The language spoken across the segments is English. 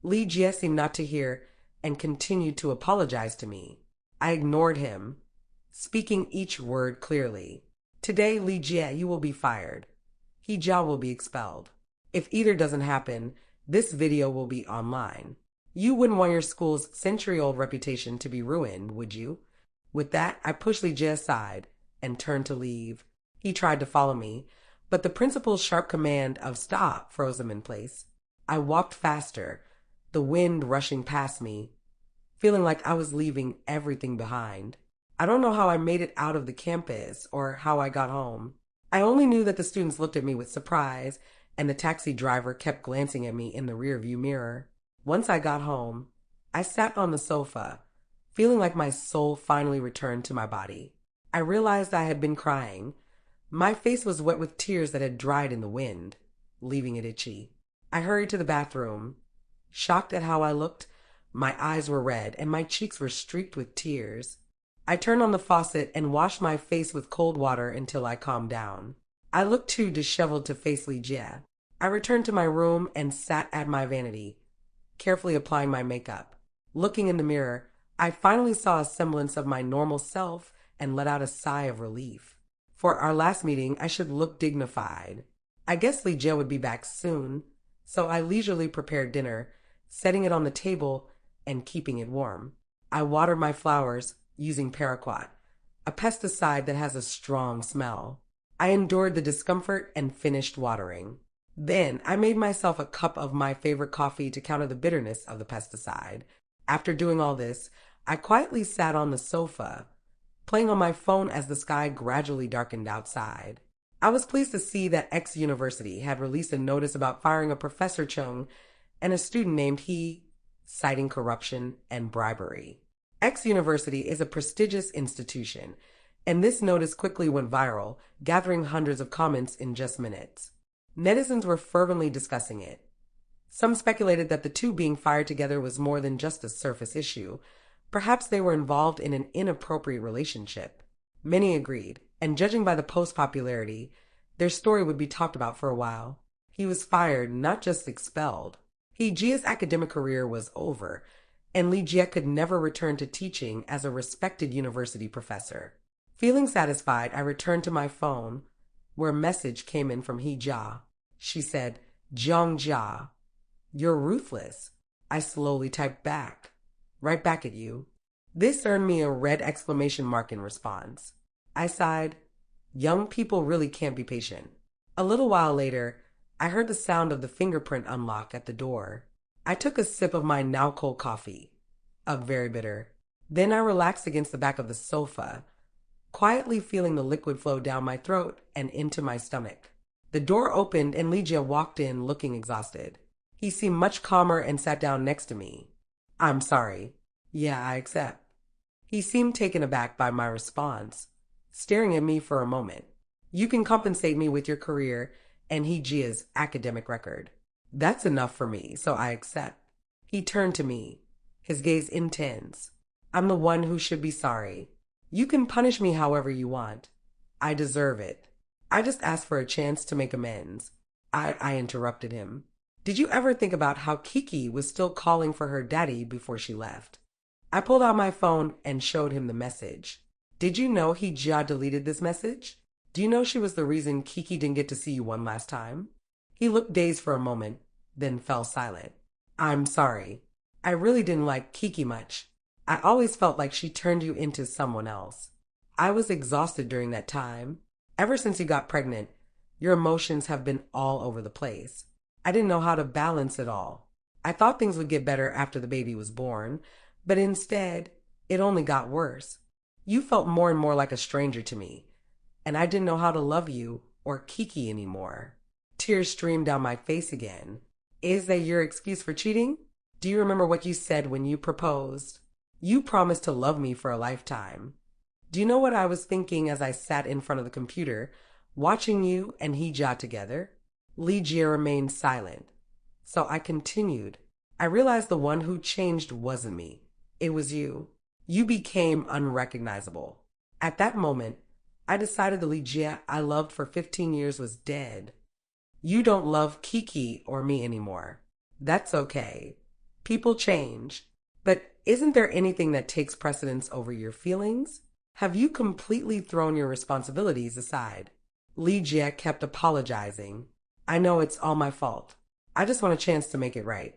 Li Jia seemed not to hear and continued to apologize to me. I ignored him, speaking each word clearly. Today, Li Jia, you will be fired. He Jia will be expelled. If either doesn't happen, this video will be online. You wouldn't want your school's century-old reputation to be ruined, would you? With that, I pushed Li Jia aside and turned to leave. He tried to follow me, but the principal's sharp command of stop froze him in place. I walked faster, the wind rushing past me, feeling like I was leaving everything behind. I don't know how I made it out of the campus or how I got home. I only knew that the students looked at me with surprise and the taxi driver kept glancing at me in the rearview mirror. Once I got home, I sat on the sofa, feeling like my soul finally returned to my body. I realized I had been crying. My face was wet with tears that had dried in the wind, leaving it itchy. I hurried to the bathroom. Shocked at how I looked, my eyes were red and my cheeks were streaked with tears. I turned on the faucet and washed my face with cold water until I calmed down. I looked too disheveled to face Li Jia. I returned to my room and sat at my vanity, carefully applying my makeup. Looking in the mirror, I finally saw a semblance of my normal self and let out a sigh of relief. For our last meeting, I should look dignified. I guess Li Jia would be back soon, so I leisurely prepared dinner, setting it on the table and keeping it warm. I watered my flowers using paraquat, a pesticide that has a strong smell. I endured the discomfort and finished watering. Then I made myself a cup of my favorite coffee to counter the bitterness of the pesticide. After doing all this, I quietly sat on the sofa, playing on my phone as the sky gradually darkened outside. I was pleased to see that X University had released a notice about firing a Professor Chung and a student named He, citing corruption and bribery. X University is a prestigious institution, and this notice quickly went viral, gathering hundreds of comments in just minutes. Netizens were fervently discussing it. Some speculated that the two being fired together was more than just a surface issue. Perhaps they were involved in an inappropriate relationship. Many agreed, and judging by the post's popularity, their story would be talked about for a while. He was fired, not just expelled. He Jia's academic career was over, and Li Jia could never return to teaching as a respected university professor. Feeling satisfied, I returned to my phone, where a message came in from He Jia. She said, "Jiang Jia, you're ruthless." I slowly typed back, "Right back at you." This earned me a red exclamation mark in response. I sighed, "Young people really can't be patient." A little while later, I heard the sound of the fingerprint unlock at the door. I took a sip of my now cold coffee, very bitter. Then I relaxed against the back of the sofa, quietly feeling the liquid flow down my throat and into my stomach. The door opened and Li Jia walked in looking exhausted. He seemed much calmer and sat down next to me. "I'm sorry." "Yeah, I accept." He seemed taken aback by my response, staring at me for a moment. "You can compensate me with your career and He Jia's academic record. That's enough for me, so I accept." He turned to me, his gaze intense. "I'm the one who should be sorry. You can punish me however you want. I deserve it. I just asked for a chance to make amends." I interrupted him. "Did you ever think about how Kiki was still calling for her daddy before she left?" I pulled out my phone and showed him the message. "Did you know He Jia deleted this message? Do you know she was the reason Kiki didn't get to see you one last time?" He looked dazed for a moment, then fell silent. "I'm sorry. I really didn't like Kiki much. I always felt like she turned you into someone else. I was exhausted during that time. Ever since you got pregnant, your emotions have been all over the place. I didn't know how to balance it all. I thought things would get better after the baby was born, but instead, it only got worse. You felt more and more like a stranger to me, and I didn't know how to love you or Kiki anymore." Tears streamed down my face again. "Is that your excuse for cheating? Do you remember what you said when you proposed? You promised to love me for a lifetime." Do you know what I was thinking as I sat in front of the computer, watching you and He Jia together? Li Jia remained silent, so I continued. "I realized the one who changed wasn't me. It was you. You became unrecognizable. At that moment, I decided the Li Jia I loved for 15 years was dead. You don't love Kiki or me anymore. That's okay. People change. But isn't there anything that takes precedence over your feelings? Have you completely thrown your responsibilities aside? Li Jia kept apologizing. I know it's all my fault. I just want a chance to make it right.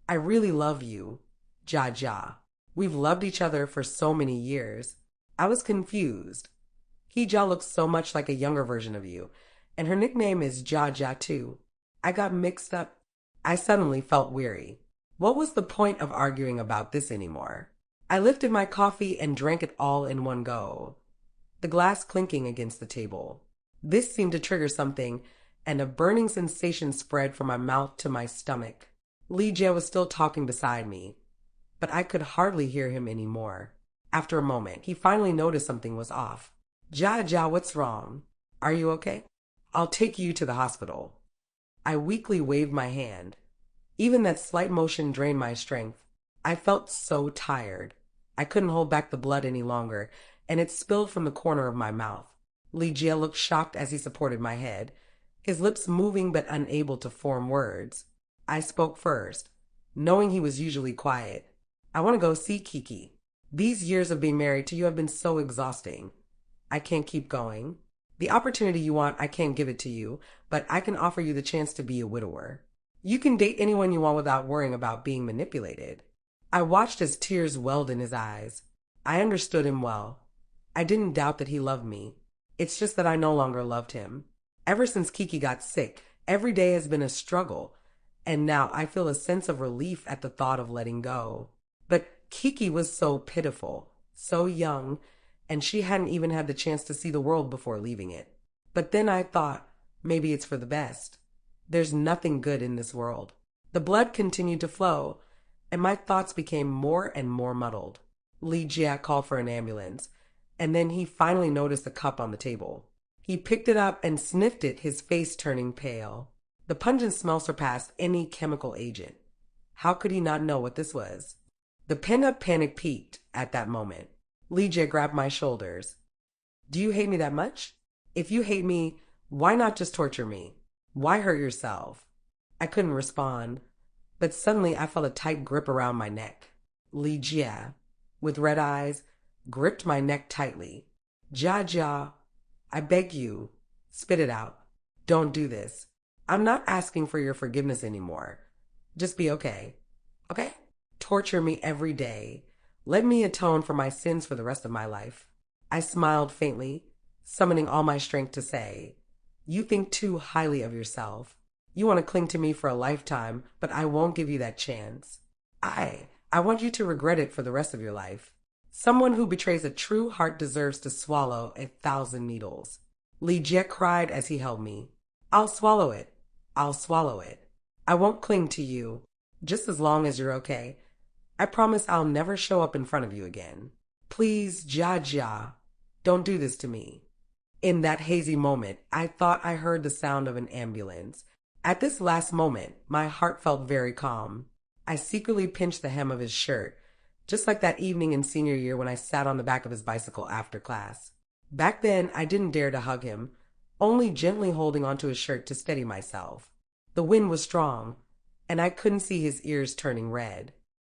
I really love you, Jia Jia. We've loved each other for so many years. I was confused. Hijia looks so much like a younger version of you, and her nickname is Jia Jia too. I got mixed up. I suddenly felt weary. What was the point of arguing about this anymore? I lifted my coffee and drank it all in one go, the glass clinking against the table. This seemed to trigger something, and a burning sensation spread from my mouth to my stomach. Li Jie was still talking beside me, but I could hardly hear him anymore. After a moment, he finally noticed something was off. Jia Jia, what's wrong? Are you okay? I'll take you to the hospital. I weakly waved my hand. Even that slight motion drained my strength. I felt so tired. I couldn't hold back the blood any longer, and it spilled from the corner of my mouth. Li Jie looked shocked as he supported my head, his lips moving but unable to form words. I spoke first, knowing he was usually quiet. I want to go see Kiki. These years of being married to you have been so exhausting. I can't keep going. The opportunity you want, I can't give it to you, but I can offer you the chance to be a widower. You can date anyone you want without worrying about being manipulated. I watched as tears welled in his eyes. I understood him well. I didn't doubt that he loved me. It's just that I no longer loved him. Ever since Kiki got sick, every day has been a struggle, and now I feel a sense of relief at the thought of letting go. But Kiki was so pitiful, so young, and she hadn't even had the chance to see the world before leaving it. But then I thought, maybe it's for the best. There's nothing good in this world. The blood continued to flow, and my thoughts became more and more muddled. Li Jia called for an ambulance, and then he finally noticed the cup on the table. He picked it up and sniffed it, his face turning pale. The pungent smell surpassed any chemical agent. How could he not know what this was? The pent-up panic peaked at that moment. Li Jia grabbed my shoulders. Do you hate me that much? If you hate me, why not just torture me? Why hurt yourself? I couldn't respond, but suddenly I felt a tight grip around my neck. Li Jia, with red eyes, gripped my neck tightly. Jia Jia, I beg you, spit it out. Don't do this. I'm not asking for your forgiveness anymore. Just be okay. Okay? Torture me every day. Let me atone for my sins for the rest of my life. I smiled faintly, summoning all my strength to say, you think too highly of yourself. You want to cling to me for a lifetime, but I won't give you that chance. I want you to regret it for the rest of your life. Someone who betrays a true heart deserves to swallow 1,000 needles. Li Jie cried as he held me. I'll swallow it. I'll swallow it. I won't cling to you, just as long as you're okay. I promise I'll never show up in front of you again. Please, Jia Jia, don't do this to me. In that hazy moment, I thought I heard the sound of an ambulance. At this last moment, my heart felt very calm. I secretly pinched the hem of his shirt, just like that evening in senior year when I sat on the back of his bicycle after class. Back then, I didn't dare to hug him, only gently holding onto his shirt to steady myself. The wind was strong, and I couldn't see his ears turning red.